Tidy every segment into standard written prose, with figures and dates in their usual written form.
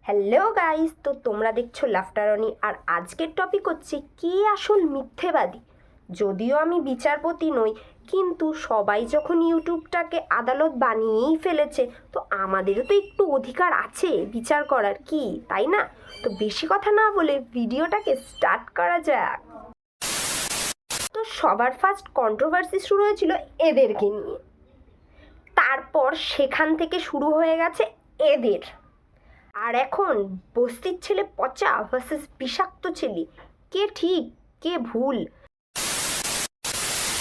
Hello guys, তো তোমরা দেখছো লাফটারনি। আর আজকের টপিক হচ্ছে কে আসল মিথ্যেবাদী। যদিও আমি বিচারপতি নই, কিন্তু সবাই যখন ইউটিউবটাকে আদালত বানিয়েই ফেলেছে, তো আমাদেরও তো একটু অধিকার আছে বিচার করার, কি তাই না? তো বেশি কথা না বলে ভিডিওটাকে স্টার্ট করা যাক। তো সবার ফার্স্ট কন্ট্রোভার্সি শুরু হয়েছিল এদেরকে নিয়ে, তারপর সেখান থেকে শুরু হয়ে গেছে এদের, আর এখন বস্তির ছেলে পচা ভার্সেস বিষাক্ত ছেলে, কে ঠিক কে ভুল?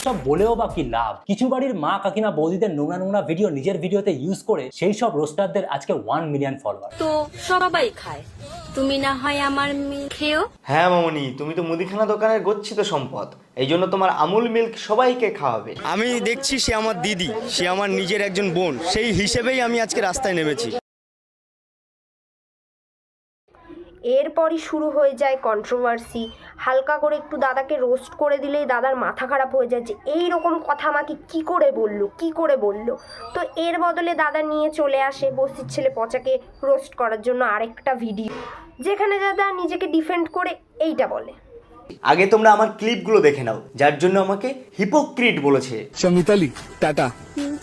সব বলেও বা কি লাভ? কিছু বাড়ির মা কাকিমা বৌদিদের নোংরা নোংরা ভিডিও নিজের ভিডিওতে ইউজ করে সেই সব রোস্টারদের আজকে 1 মিলিয়ন ফলোয়ার। তো সবাই খায়, তুমি না হয় আমার খেও। হ্যাঁ মামনি, তুমি তো মুদিখানা দোকানের গচ্ছিত সম্পদ, এই জন্য তোমার আমুল মিল্ক সবাইকে খাওয়াবে। আমি দেখছি সে আমার দিদি, সে আমার নিজের একজন বোন, সেই হিসেবেই আমি আজকে রাস্তায় নেমেছি। এরপরই শুরু হয়ে যায় কন্ট্রোভার্সি। হালকা করে একটু দাদাকে রোস্ট করে দিলেই দাদার মাথা খারাপ হয়ে যায় যে এই রকম কথা আমাকে কি করে বললো। তো এর বদলে দাদা নিয়ে চলে আসে বস্তির ছেলে পচাকে রোস্ট করার জন্য আরেকটা ভিডিও, যেখানে দাদা নিজেকে ডিফেন্ড করে এইটা বলে। আগে তোমরা আমার ক্লিপগুলো দেখে নাও, যার জন্য আমাকে হিপোক্রিট বলেছে। মিতালি টাটা।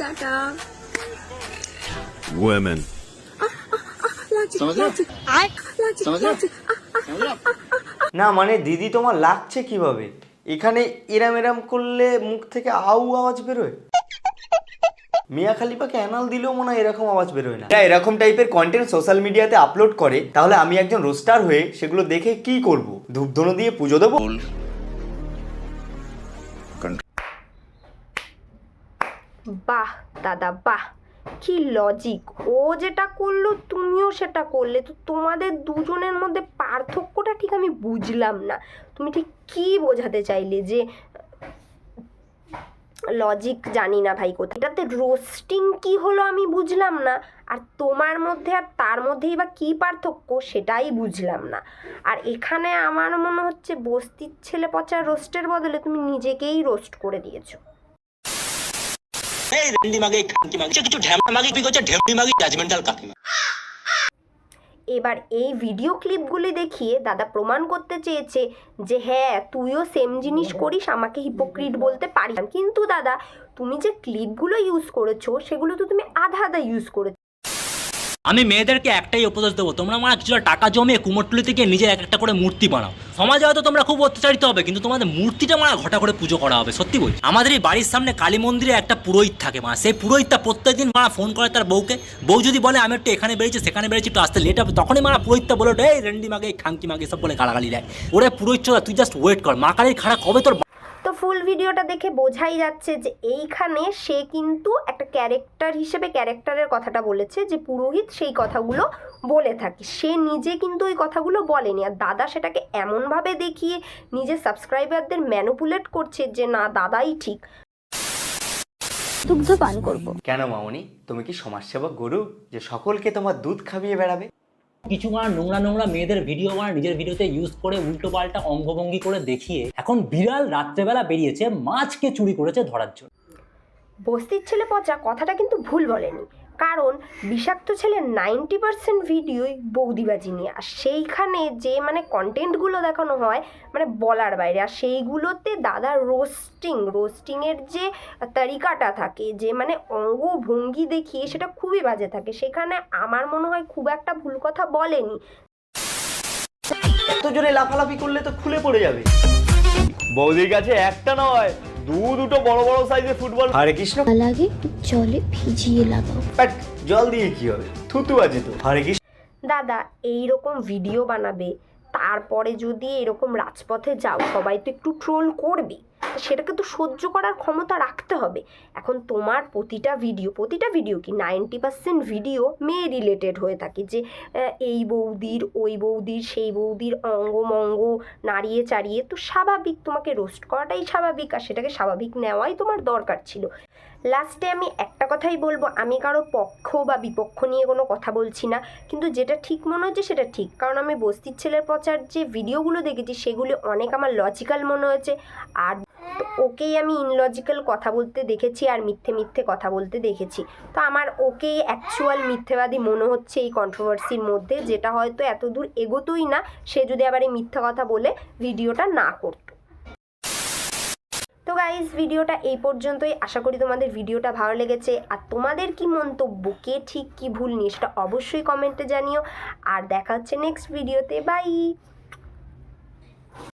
টাটা। Women. না মানে দিদি তোমার লাগছে কিভাবে? এখানে এরাম এরাম করলে মুখ থেকে আউ আওয়াজ বেরোয়। মিয়া খালিফাকে অ্যানাল দিলেও মনে হয় এরকম আওয়াজ বেরোয় না। এরকম টাইপের কন্টেন্ট সোশ্যাল মিডিয়াতে আপলোড করে, তাহলে আমি একজন রোস্টার হয়ে সেগুলো দেখে কি করব? ধূপধুনো দিয়ে পুজো দেবো? বাহ দাদা বাহ, কি লজিক! ও যেটা করলো তুমিও সেটা করলে, তো তোমাদের দুজনের মধ্যে পার্থক্যটা ঠিক আমি বুঝলাম না। তুমি ঠিক কি বোঝাতে চাইলে? যে লজিক জানি না ভাই কোথায়, এটাতে রোস্টিং কি হলো আমি বুঝলাম না, আর তোমার মধ্যে আর তার মধ্যেই বা কী পার্থক্য সেটাই বুঝলাম না। আর এখানে আমার মনে হচ্ছে বস্তির ছেলে পচা রোস্টের বদলে তুমি নিজেকেই রোস্ট করে দিয়েছো। এবার এই ভিডিও ক্লিপগুলি দেখিয়ে দাদা প্রমাণ করতে চেয়েছে যে হ্যাঁ তুইও সেম জিনিস করিস, আমাকে হিপোক্রিট বলতে পারিস। কিন্তু দাদা, তুমি যে ক্লিপগুলো ইউজ করেছো সেগুলো তো তুমি আধা আধা ইউজ করেছো। আমি মেয়েদেরকে একটাই উপদেশ দেবো, তোমরা মানে কিছুটা টাকা জমিয়ে কুমোরটুলি থেকে নিজের একটা করে মূর্তি বানাও। সমাজে হয়তো তোমরা খুব অত্যাচারিত হবে, কিন্তু তোমাদের মূর্তিটা মানে ঘটা করে পুজো করা হবে। সত্যি বলি, আমাদের এই বাড়ির সামনে কালী মন্দিরে একটা পুরোহিত থাকে, মানে সেই পুরোহিতটা প্রত্যেকদিন মানে ফোন করে তার বউকে। বউ যদি বলে আমি একটু এখানে বেরিয়েছি সেখানে বেরিয়েছি, একটু আসতে লেট হবে, তখনই মানে পুরোহিতটা বলে এই রেন্ডি মাগে খাঙ্কি মাগে সব বলে গালাগালি দেয়। ওরে পুরোহিত, তুই জাস্ট ওয়েট কর, মা কালীর খারাপ কবে তোর। তো ফুল ভিডিওটা দেখে বোঝাই যাচ্ছে যে এইখানে সে কিন্তু একটা ক্যারেক্টার হিসেবে ক্যারেক্টারের কথাটা বলেছে, যে পুরোহিত সেই কথাগুলো বলে থাকে, সে নিজে কিন্তু ওই কথাগুলো বলেনি। আর দাদা সেটাকে এমনভাবে দেখিয়ে নিজের সাবস্ক্রাইবারদের ম্যানিপুলেট করছে যে না দাদাই ঠিক। দুগ্ধ পান করব। কেন মামনি, তুমি কি সমাজসেবক গরু যে সকলকে তোমার দুধ খাইয়ে বেড়াবে? কিছু মানে নোংরা নোংরা মেয়েদের ভিডিও মানে নিজের ভিডিওতে ইউজ করে উল্টো পাল্টা অঙ্গভঙ্গি করে দেখিয়ে এখন বিড়াল রাত্রেবেলা বেরিয়েছে মাছকে চুরি করেছে ধরার জন্য। বস্তির ছেলে পচা কথাটা কিন্তু ভুল বলেনি, কারণ বিষাক্ত ছেলে 90% ভিডিওই বৌদিবাজি নিয়ে, আর সেইখানে যে মানে কন্টেন্টগুলো দেখানো হয় মানে বলার বাইরে। আর সেইগুলোতে দাদা রোস্টিংয়ের যে তরিকাটা থাকে, যে মানে অঙ্গভঙ্গি দেখিয়ে সেটা খুবই বাজে থাকে, সেখানে আমার মনে হয় খুব একটা ভুল কথা বলেনি। এত জোরে লাফালাফি করলে তো খুলে পড়ে যাবে। বৌদির কাছে একটা নয়, দুটো বড় বড় সাইজের ফুটবল। হরে কৃষ্ণ লাগে জলে ভিজিয়ে লাগাও। বাট জল দিয়ে কি হবে, থুতু আছে তো। হরে কৃষ্ণ। দাদা এই রকম ভিডিও বানাবে, তারপরে যদি এরকম রাজপথে যাও সবাই তো একটু ট্রোল করবে, সেটাকে তো সহ্য করার ক্ষমতা রাখতে হবে। এখন তোমার প্রতিটা ভিডিও কি 90% ভিডিও মেয়ে রিলেটেড হয়ে থাকে, যে এই বৌদির ওই বৌদির সেই বৌদির অঙ্গমঙ্গ নাড়িয়ে চাড়িয়ে, তো স্বাভাবিক তোমাকে রোস্ট করাটাই স্বাভাবিক, আর সেটাকে স্বাভাবিক নেওয়াই তোমার দরকার ছিল। লাস্টে আমি একটা কথাই বলবো, আমি কারো পক্ষ বা বিপক্ষ নিয়ে কোনো কথা বলছি না, কিন্তু যেটা ঠিক মনে হচ্ছে সেটা ঠিক। কারণ আমি বস্তির ছেলের পচার যে ভিডিওগুলো দেখেছি সেগুলি অনেক আমার লজিক্যাল মনে হয়েছে। আর তো ওকেই আমি ইনলজিক্যাল কথা বলতে দেখেছি আর মিথ্যে মিথ্যে কথা বলতে দেখেছি। তো আমার ওকেই অ্যাকচুয়াল মিথ্যেবাদী মনে হচ্ছে এই কন্ট্রোভার্সির মধ্যে, যেটা হয়তো এত দূর এগোতোই না সে যদি আবার এই মিথ্যা কথা বলে ভিডিওটা না করতো। তো গাইজ ভিডিওটা এই পর্যন্তই। আশা করি তোমাদের ভিডিওটা ভালো লেগেছে। আর তোমাদের কি মন্তব্য, কে ঠিক কি ভুল নিয়ে সেটা অবশ্যই কমেন্টে জানিও। আর দেখা হচ্ছে নেক্সট ভিডিওতে। বাই।